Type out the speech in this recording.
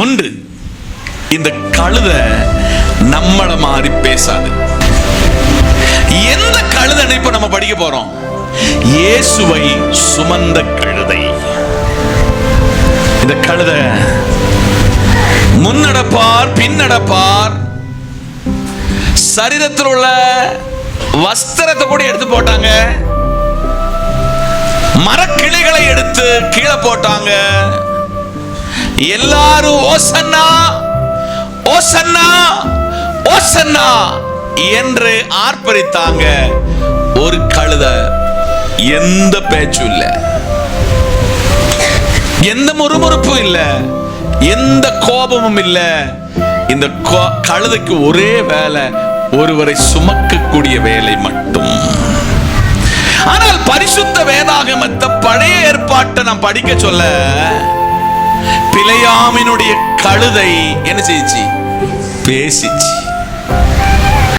ஒன்று, இந்த கழுதை நம்மள மாதிரி பேசாது. எந்த கழுதை இப்ப நம்ம படிக்க போறோம்? இயேசுவை சுமந்த கழுதை. இந்த கழுதை முன்னடப்பார், பின்னடப்பார், சரீரத்தில் உள்ள வஸ்திரத்தை கூட எடுத்து போட்டாங்க, மரக்கிளைகளை எடுத்து கீழே போட்டாங்க. எல்லாரும் ஓசன்னா ஓசன்னா ஓசன்னா என்று ஆர்ப்பரித்தாங்க. ஒரு கழுதை எந்த பேச்சும் இல்ல, எந்த முறுமுறுப்பும் இல்ல, எந்த கோபமும் இல்ல. இந்த கழுதைக்கு ஒரே வேலை, ஒருவரை சுமக்கக்கூடிய வேலை மட்டும். ஆனால் பரிசுத்த வேதாகமத்தை பழைய ஏற்பாட்டை நாம் படிக்க சொல்ல, பிலேயாமினுடைய கழுதை என்ன செய்ச்சு? பேசிச்சு.